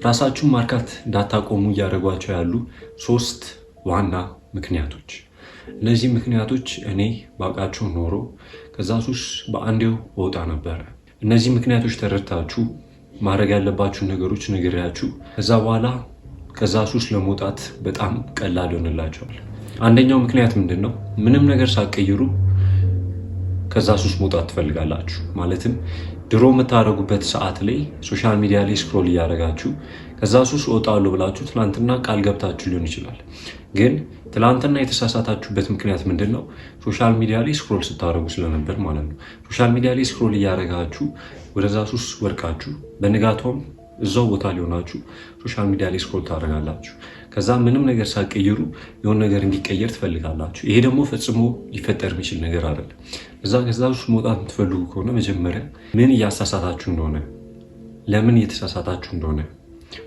ራሳችሁን ማርካት እንዳታቆሙ እያደረጓቸው ያሉ 3 ዋና ምክንያቶች። እነዚህ ምክንያቶች እኔ ባውቃቸው ኖሮ ከዛ ሱስ በአንዴው ወጣ ነበረ። እነዚህ ምክንያቶች ተረድታችሁ ማድረግ ያለባችሁ ነገሮች ነግሬያችሁ ከዛ በኋላ ከዛ ሱስ ለመውጣት በጣም ቀላል ይሆንላችኋል። አንደኛው ምክንያት ምንድነው? ምንም ነገር ሳትቀይሩ ከዛ ሱስ መውጣት ትፈልጋላችሁ። ማለትም ድሮ የምታደርጉበት ሰዓት ላይ ሶሻል ሚዲያ ላይ ስክሮል እያደረጋችሁ ከዛ ሱስ እወጣለሁ ብላችሁ ትናንትና ቃል ገብታችሁ ሊሆን ይችላል። ግን ትናንትና የተሳሳታችሁበት ምክንያት ምንድነው? ሶሻል ሚዲያ ላይ ስክሮል ስታደርጉ ስለነበር ማለት ነው። ሶሻል ሚዲያ ላይ ስክሮል እያደረጋችሁ ወደዛ ሱስ ወድቃችሁ በንጋቷም እዛው ቦታ ሊሆናችሁ ሶሻል ሚዲያ ላይ ስክሮል ታደርጋላችሁ። ከዛ ምንም ነገር ሳትቀይሩ የሆነ ነገር እንዲቀየር ትፈልጋላችሁ። ይሄ ደግሞ ፈጽሞ ሊፈጠር የሚችል ነገር አይደለም። ከዛ ሱስ መውጣት የምትፈልጉ ከሆነ መጀመሪያ ምን እያሳሳታችሁ እንደሆነ፣ ለምን እየተሳሳታችሁ እንደሆነ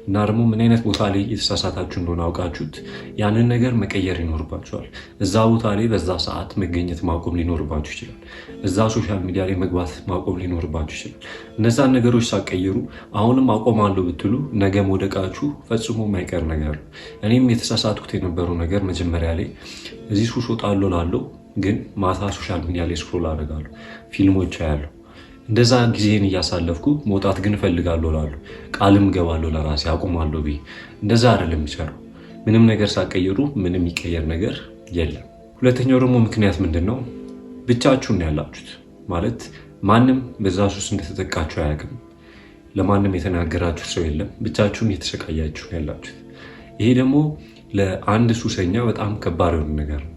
እና ደግሞ ምን አይነት ቦታ ላይ እየተሳሳታችሁ እንደሆነ አውቃችሁት ያንን ነገር መቀየር ይኖርባችኋል። እዛ ቦታ ላይ በዛ ሰዓት መገኘት ማቆም ሊኖርባችሁ ይችላል። እዛ ሶሻል ሚዲያ ላይ መግባት ማቆም ሊኖርባችሁ ይችላል። እነዛን ነገሮች ሳትቀይሩ አሁንም አቆማለሁ ብትሉ ነገ መውደቃችሁ ፈጽሞ የማይቀር ነገር ነው። እኔም የተሳሳትኩት የነበረው ነገር መጀመሪያ ላይ እዚህ ሱስ እወጣለሁ እላለሁ፣ ግን ማታ ሶሻል ሚዲያ ላይ ስክሮል አደርጋለሁ፣ ፊልሞች አያለሁ። እንደዛ ጊዜን እያሳለፍኩ መውጣት ግን እፈልጋለሁ እላለሁ፣ ቃልም ገባለሁ ለራሴ አቁማለሁ ብዬ። እንደዛ አይደለም የሚሰራው። ምንም ነገር ሳትቀይሩ ምንም የሚቀየር ነገር የለም። ሁለተኛው ደግሞ ምክንያት ምንድነው? ብቻችሁን ያላችሁት። ማለት ማንም በዛ ሱስ እንደተጠቃችሁ አያውቅም። ለማንም የተናገራችሁ ሰው የለም። ብቻችሁን እየተሰቃያችሁ ያላችሁት። ይሄ ደግሞ ለአንድ ሱሰኛ በጣም ከባድ የሆነ ነገር ነው።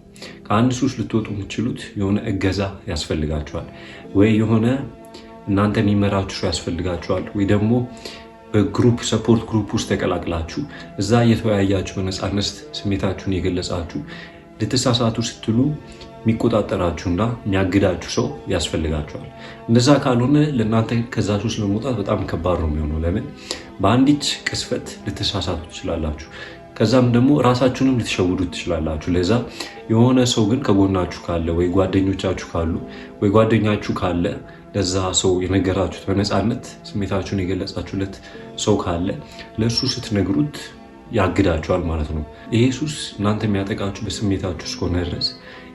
ከአንድ ሱስ ልትወጡ የምትችሉት የሆነ እገዛ ያስፈልጋችኋል፣ ወይ የሆነ እናንተ የሚመራችሁ ሰው ያስፈልጋችኋል፣ ወይ ደግሞ በግሩፕ ሰፖርት ግሩፕ ውስጥ ተቀላቅላችሁ እዛ እየተወያያችሁ በነፃነት ስሜታችሁን የገለጻችሁ ልትሳሳቱ ስትሉ የሚቆጣጠራችሁና የሚያግዳችሁ ሰው ያስፈልጋችኋል። እንደዛ ካልሆነ ለእናንተ ከዛ ሱስ ለመውጣት በጣም ከባድ ነው የሚሆነው። ለምን? በአንዲት ቅስፈት ልትሳሳቱ ትችላላችሁ። ከዛም ደግሞ ራሳችሁንም ልትሸውዱ ትችላላችሁ። ለዛ የሆነ ሰው ግን ከጎናችሁ ካለ፣ ወይ ጓደኞቻችሁ ካሉ፣ ወይ ጓደኛችሁ ካለ ለዛ ሰው የነገራችሁት በነፃነት ስሜታችሁን የገለጻችሁለት ሰው ካለ ለሱ ስትነግሩት ያግዳችኋል ማለት ነው። ይሄ ሱስ እናንተ የሚያጠቃችሁ በስሜታችሁ እስከሆነ ድረስ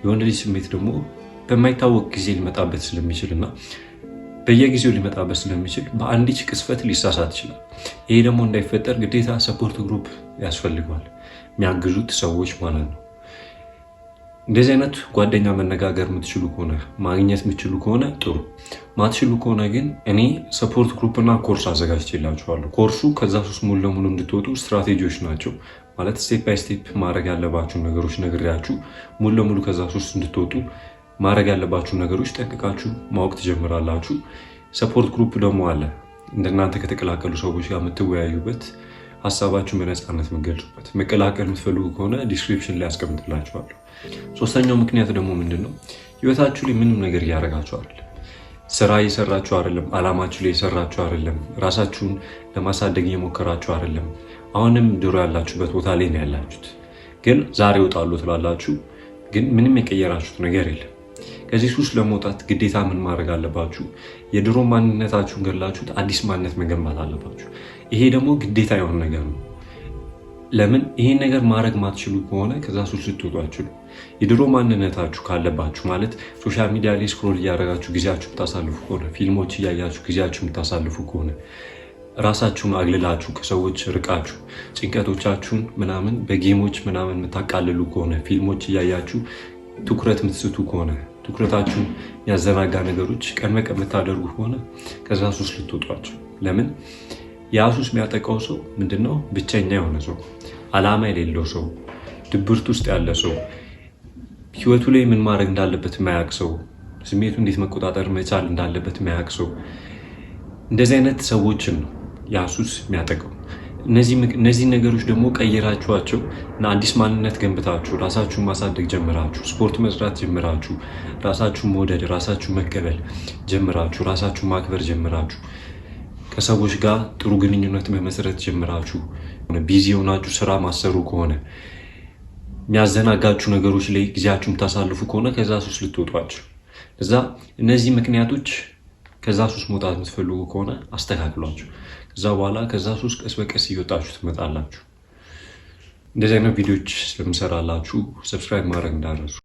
የሆነ ልጅ ስሜት ደግሞ በማይታወቅ ጊዜ ሊመጣበት ስለሚችል እና በየጊዜው ሊመጣበት ስለሚችል በአንዲች ቅስፈት ሊሳሳት ይችላል። ይሄ ደግሞ እንዳይፈጠር ግዴታ ሰፖርት ግሩፕ ያስፈልገዋል፣ የሚያግዙት ሰዎች ማለት ነው። እንደዚህ አይነት ጓደኛ መነጋገር የምትችሉ ከሆነ ማግኘት የምትችሉ ከሆነ ጥሩ። ማትችሉ ከሆነ ግን እኔ ሰፖርት ግሩፕና ኮርስ አዘጋጅቼላችኋለሁ። ኮርሱ ከዛ ሱስ ሙሉ ለሙሉ እንድትወጡ ስትራቴጂዎች ናቸው። ማለት ስቴፕ ባይ ስቴፕ ማድረግ ያለባችሁ ነገሮች ነግሬያችሁ ሙሉ ለሙሉ ከዛ ሱስ እንድትወጡ ማድረግ ያለባችሁ ነገሮች ጠንቅቃችሁ ማወቅ ትጀምራላችሁ። ሰፖርት ግሩፕ ደግሞ አለ፣ እንደናንተ ከተቀላቀሉ ሰዎች ጋር የምትወያዩበት፣ ሀሳባችሁን በነፃነት የምትገልጹበት። መቀላቀል የምትፈልጉ ከሆነ ዲስክሪፕሽን ላይ አስቀምጥላችኋለሁ። ሶስተኛው ምክንያት ደግሞ ምንድነው? ህይወታችሁ ላይ ምንም ነገር እያደረጋችሁ አይደለም። ስራ እየሰራችሁ አይደለም። አላማችሁ ላይ እየሰራችሁ አይደለም። ራሳችሁን ለማሳደግ እየሞከራችሁ አይደለም። አሁንም ድሮ ያላችሁበት ቦታ ላይ ነው ያላችሁት። ግን ዛሬ እወጣለሁ ትላላችሁ፣ ግን ምንም የቀየራችሁት ነገር የለም። ከዚህ ሱስ ለመውጣት ግዴታ ምን ማድረግ አለባችሁ? የድሮ ማንነታችሁን ገላችሁት አዲስ ማንነት መገንባት አለባችሁ። ይሄ ደግሞ ግዴታ የሆነ ነገር ነው። ለምን? ይሄን ነገር ማድረግ ማትችሉ ከሆነ ከዛ ሱስ ልትወጡ አትችሉ። የድሮ ማንነታችሁ ካለባችሁ ማለት ሶሻል ሚዲያ ላይ ስክሮል እያደረጋችሁ ጊዜያችሁ የምታሳልፉ ከሆነ፣ ፊልሞች እያያችሁ ጊዜያችሁ የምታሳልፉ ከሆነ፣ ራሳችሁን አግልላችሁ ከሰዎች ርቃችሁ ጭንቀቶቻችሁን ምናምን በጌሞች ምናምን የምታቃልሉ ከሆነ፣ ፊልሞች እያያችሁ ትኩረት የምትስቱ ከሆነ፣ ትኩረታችሁን ያዘናጋ ነገሮች ቀን በቀን የምታደርጉ ከሆነ ከዛ ሱስ ልትወጧቸው። ለምን? ያ ሱስ የሚያጠቃው ሰው ምንድነው? ብቸኛ የሆነ ሰው፣ አላማ የሌለው ሰው፣ ድብርት ውስጥ ያለ ሰው፣ ህይወቱ ላይ ምን ማድረግ እንዳለበት የማያውቅ ሰው፣ ስሜቱ እንዴት መቆጣጠር መቻል እንዳለበት የማያውቅ ሰው፣ እንደዚህ አይነት ሰዎችን ነው ያ ሱስ የሚያጠቃው። እነዚህ ነገሮች ደግሞ ቀይራችኋቸው እና አዲስ ማንነት ገንብታችሁ ራሳችሁን ማሳደግ ጀምራችሁ፣ ስፖርት መስራት ጀምራችሁ፣ ራሳችሁን መውደድ፣ ራሳችሁን መቀበል ጀምራችሁ፣ ራሳችሁን ማክበር ጀምራችሁ፣ ከሰዎች ጋር ጥሩ ግንኙነት መመስረት ጀምራችሁ፣ ቢዚ የሆናችሁ ስራ ማሰሩ ከሆነ፣ የሚያዘናጋችሁ ነገሮች ላይ ጊዜያችሁን ታሳልፉ ከሆነ ከዛ ሱስ ልትወጧቸው። እነዚህ ምክንያቶች ከዛ ሱስ መውጣት የምትፈልጉ ከሆነ አስተካክሏቸው። ከዛ በኋላ ከዛ ሱስ ቀስ በቀስ እየወጣችሁ ትመጣላችሁ። እንደዚህ አይነት ቪዲዮዎች ስለምሰራላችሁ ሰብስክራይብ ማድረግ እንዳትረሱ።